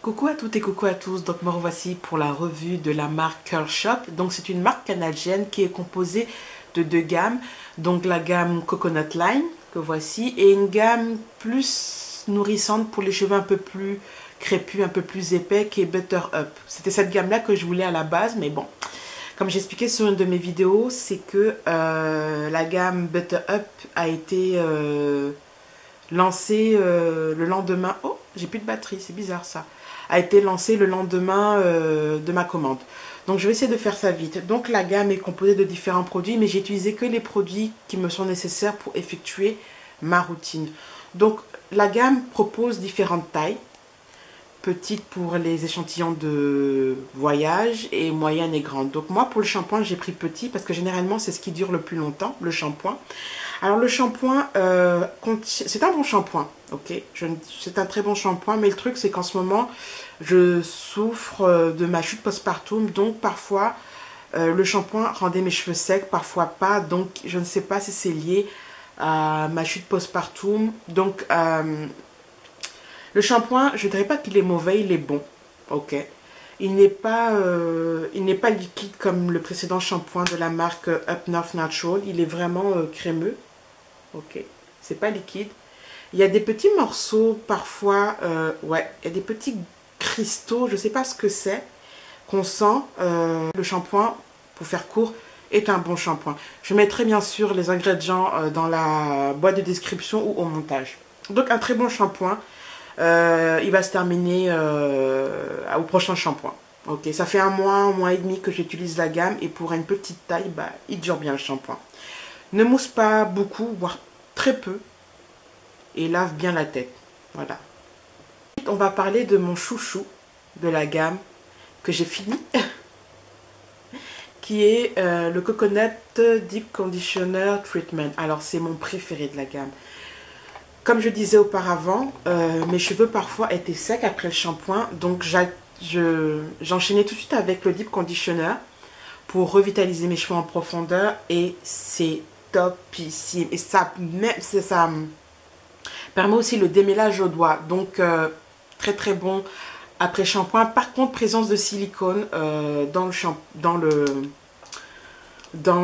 Coucou à toutes et coucou à tous, donc me revoici pour la revue de la marque Curl Shop. Donc c'est une marque canadienne qui est composée de deux gammes, donc la gamme Coconut Line que voici et une gamme plus nourrissante pour les cheveux un peu plus crépus, un peu plus épais qui est Butter Up. C'était cette gamme là que je voulais à la base, mais bon, comme j'expliquais sur une de mes vidéos, c'est que la gamme Butter Up a été lancée le lendemain. Oh, j'ai plus de batterie, c'est bizarre ça. A été lancé le lendemain de ma commande. Donc je vais essayer de faire ça vite. Donc la gamme est composée de différents produits, mais j'ai utilisé que les produits qui me sont nécessaires pour effectuer ma routine. Donc la gamme propose différentes tailles. Petite pour les échantillons de voyage et moyenne et grande. Donc moi pour le shampoing j'ai pris petit parce que généralement c'est ce qui dure le plus longtemps, le shampoing. Alors le shampoing, c'est un bon shampoing, ok, c'est un très bon shampoing, mais le truc c'est qu'en ce moment je souffre de ma chute postpartum, donc parfois le shampoing rendait mes cheveux secs, parfois pas, donc je ne sais pas si c'est lié à ma chute postpartum. Donc le shampoing, je ne dirais pas qu'il est mauvais, il est bon, ok. Il n'est pas liquide comme le précédent shampoing de la marque Up North Natural, il est vraiment crémeux. Ok, c'est pas liquide. Il y a des petits morceaux parfois, ouais, il y a des petits cristaux, je sais pas ce que c'est, qu'on sent. Le shampoing, pour faire court, est un bon shampoing. Je mettrai bien sûr les ingrédients dans la boîte de description ou au montage. Donc un très bon shampoing. Il va se terminer au prochain shampoing. Ok, ça fait un mois et demi que j'utilise la gamme et pour une petite taille, bah, il dure bien le shampoing. Ne mousse pas beaucoup, voire très peu. Et lave bien la tête. Voilà. On va parler de mon chouchou de la gamme que j'ai fini. Qui est le Coconut Deep Conditioner Treatment. Alors c'est mon préféré de la gamme. Comme je disais auparavant, mes cheveux parfois étaient secs après le shampoing. Donc j'enchaînais tout de suite avec le Deep Conditioner pour revitaliser mes cheveux en profondeur. Et c'est topissime. Et ça permet aussi le démêlage au doigt. Donc très très bon après shampoing. Par contre, présence de silicone dans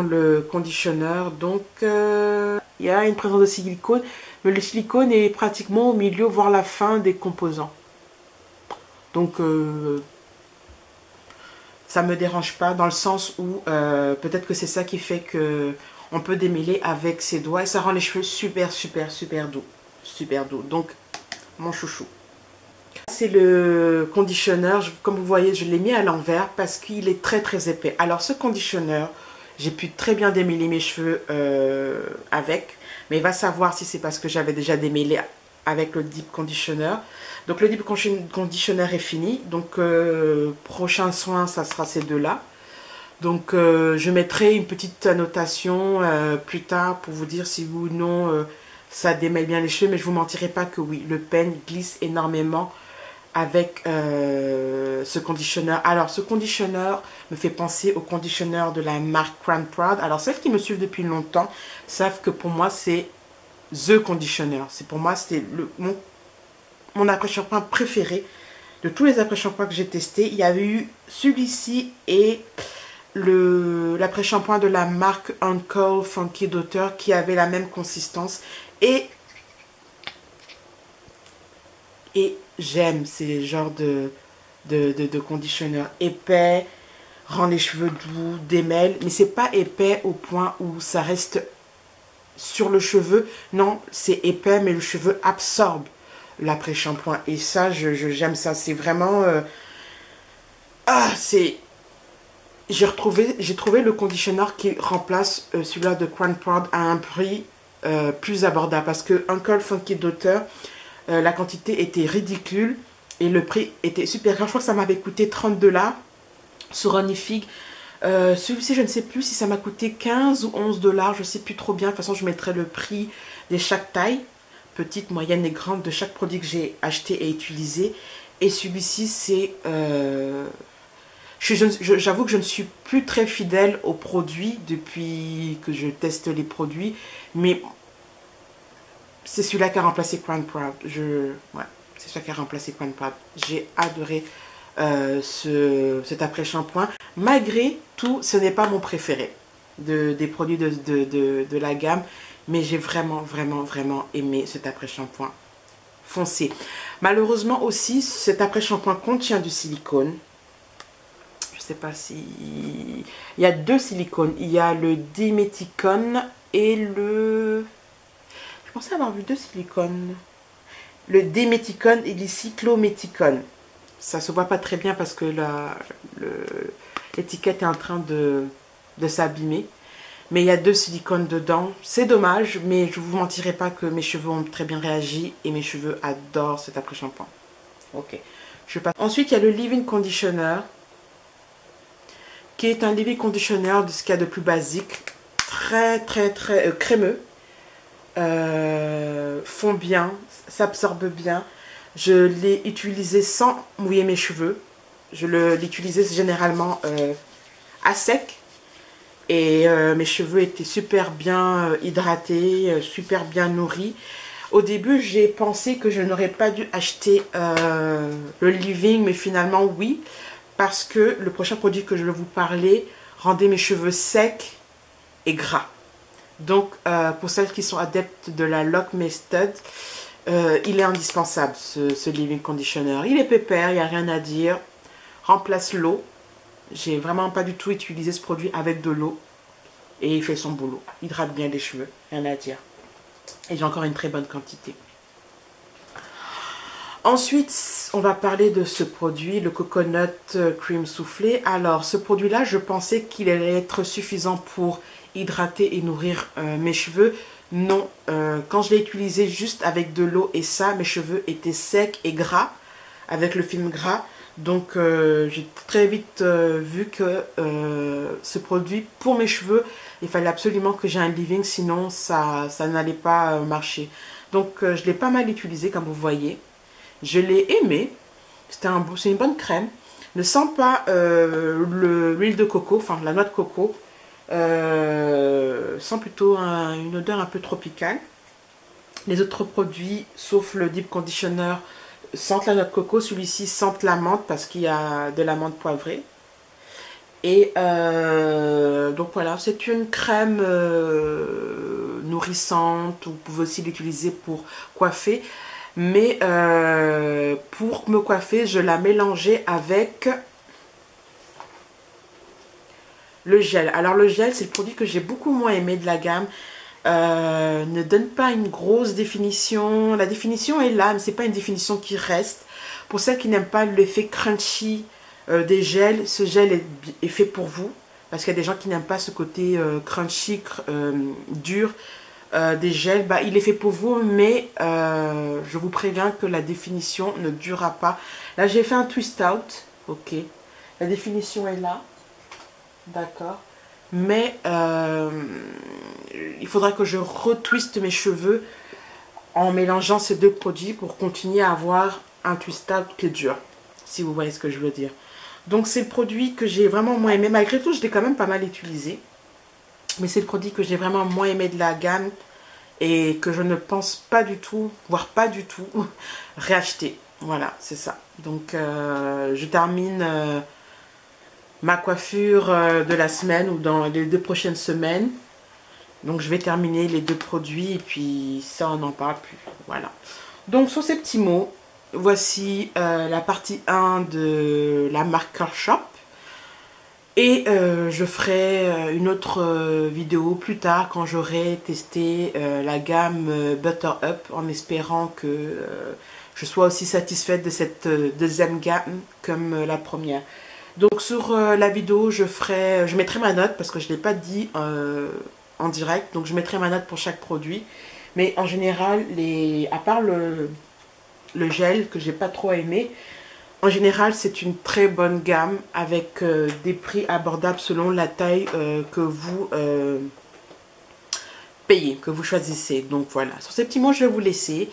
le conditionneur. Donc il y a une présence de silicone. Mais le silicone est pratiquement au milieu, voire la fin des composants. Donc ça ne me dérange pas dans le sens où peut-être que c'est ça qui fait que on peut démêler avec ses doigts et ça rend les cheveux super doux. Super doux. Donc mon chouchou. C'est le conditionneur, comme vous voyez je l'ai mis à l'envers parce qu'il est très épais. Alors ce conditionneur, j'ai pu très bien démêler mes cheveux avec, mais il va savoir si c'est parce que j'avais déjà démêlé avec le Deep Conditioner. Donc le Deep Conditioner est fini, donc prochain soin ça sera ces deux-là. Donc je mettrai une petite annotation plus tard pour vous dire si oui ou non ça démêle bien les cheveux, mais je vous mentirai pas que oui, le pen glisse énormément avec ce conditionneur. Alors ce conditionneur me fait penser au conditionneur de la marque Crown Proud. Alors celles qui me suivent depuis longtemps savent que pour moi c'est the conditionneur. C'est pour moi c'était mon après-shampoing préféré de tous les après-shampoings que j'ai testés. Il y avait eu celui-ci et l'après-shampoing de la marque Uncle Funky Daughter qui avait la même consistance et j'aime ces genres de conditionneurs épais, rend les cheveux doux, démêle, mais c'est pas épais au point où ça reste sur le cheveu. Non, c'est épais, mais le cheveu absorbe l'après-shampoing. Et ça, j'aime ça. C'est vraiment... j'ai trouvé le conditionneur qui remplace celui-là de Crown Proud à un prix plus abordable. Parce que Uncle Funky Daughter, la quantité était ridicule et le prix était supérieur. Je crois que ça m'avait coûté 30 $ sur Onifig. Celui-ci, je ne sais plus si ça m'a coûté 15 ou 11 $. Je ne sais plus trop bien. De toute façon, je mettrai le prix de chaque taille, petite, moyenne et grande, de chaque produit que j'ai acheté et utilisé. Et celui-ci, c'est... j'avoue que je ne suis plus très fidèle aux produits depuis que je teste les produits. Mais c'est celui-là qui a remplacé Crown Proud. Ouais. C'est ça qui a remplacé Point Pad. J'ai adoré cet après-shampoing. Malgré tout, ce n'est pas mon préféré des produits de la gamme. Mais j'ai vraiment, vraiment, vraiment aimé cet après-shampoing foncé. Malheureusement aussi, cet après-shampoing contient du silicone. Je sais pas si... Il y a 2 silicones. Il y a le diméthicone et le... Je pensais avoir vu 2 silicones. Le diméthicone et le cyclométhicone. Ça se voit pas très bien parce que l'étiquette est en train de s'abîmer. Mais il y a 2 silicones dedans. C'est dommage, mais je ne vous mentirai pas que mes cheveux ont très bien réagi. Et mes cheveux adorent cet après-shampoing. Ok. Je passe. Ensuite, il y a le leave-in conditioner. Qui est un leave-in conditioner de ce qu'il y a de plus basique. Très, très, très crémeux. Fond bien. S'absorbe bien. Je l'ai utilisé sans mouiller mes cheveux. Je l'utilisais généralement à sec. Et mes cheveux étaient super bien hydratés, super bien nourris. Au début, j'ai pensé que je n'aurais pas dû acheter le leave-in, mais finalement oui. Parce que le prochain produit que je vais vous parler rendait mes cheveux secs et gras. Donc, pour celles qui sont adeptes de la Lock Method, il est indispensable ce leave-in conditioner. Il est pépère, il n'y a rien à dire. Remplace l'eau. J'ai vraiment pas du tout utilisé ce produit avec de l'eau. Et il fait son boulot. Hydrate bien les cheveux. Rien à dire. Et j'ai encore une très bonne quantité. Ensuite, on va parler de ce produit, le Coconut Cream Soufflé. Alors, ce produit-là, je pensais qu'il allait être suffisant pour hydrater et nourrir mes cheveux. Non, quand je l'ai utilisé juste avec de l'eau et ça, mes cheveux étaient secs et gras, avec le film gras. Donc, j'ai très vite vu que ce produit, pour mes cheveux, il fallait absolument que j'ai un leave-in, sinon ça n'allait pas marcher. Donc, je l'ai pas mal utilisé, comme vous voyez. Je l'ai aimé. C'est une bonne crème. Ne sent pas l'huile de coco, enfin la noix de coco. Sent plutôt une odeur un peu tropicale. Les autres produits, sauf le Deep Conditioner, sentent la noix de coco. Celui-ci sent la menthe parce qu'il y a de la menthe poivrée. Et donc voilà, c'est une crème nourrissante. Vous pouvez aussi l'utiliser pour coiffer. Mais pour me coiffer, je la mélangeais avec le gel. Alors le gel, c'est le produit que j'ai beaucoup moins aimé de la gamme. Ne donne pas une grosse définition. La définition est là, mais c'est pas une définition qui reste. Pour celles qui n'aiment pas l'effet crunchy des gels, ce gel est fait pour vous. Parce qu'il y a des gens qui n'aiment pas ce côté crunchy, dur des gels. Bah, il est fait pour vous, mais je vous préviens que la définition ne durera pas. Là, j'ai fait un twist out. Ok. La définition est là. D'accord. Mais il faudra que je retwiste mes cheveux en mélangeant ces deux produits pour continuer à avoir un twist out qui est dur. Si vous voyez ce que je veux dire. Donc, c'est le produit que j'ai vraiment moins aimé. Malgré tout, je l'ai quand même pas mal utilisé. Mais c'est le produit que j'ai vraiment moins aimé de la gamme et que je ne pense pas du tout, voire pas du tout, réacheter. Voilà, c'est ça. Donc, je termine ma coiffure de la semaine ou dans les 2 prochaines semaines. Donc, je vais terminer les 2 produits et puis ça, on n'en parle plus. Voilà. Donc, sur ces petits mots, voici la partie 1 de la marque Curl Shop. Et je ferai une autre vidéo plus tard quand j'aurai testé la gamme Butter Up en espérant que je sois aussi satisfaite de cette deuxième gamme comme la première. Donc sur la vidéo, je mettrai ma note parce que je ne l'ai pas dit en direct. Donc je mettrai ma note pour chaque produit. Mais en général, à part le gel que j'ai pas trop aimé, en général, c'est une très bonne gamme avec des prix abordables selon la taille que vous payez, que vous choisissez. Donc voilà, sur ces petits mots, je vais vous laisser.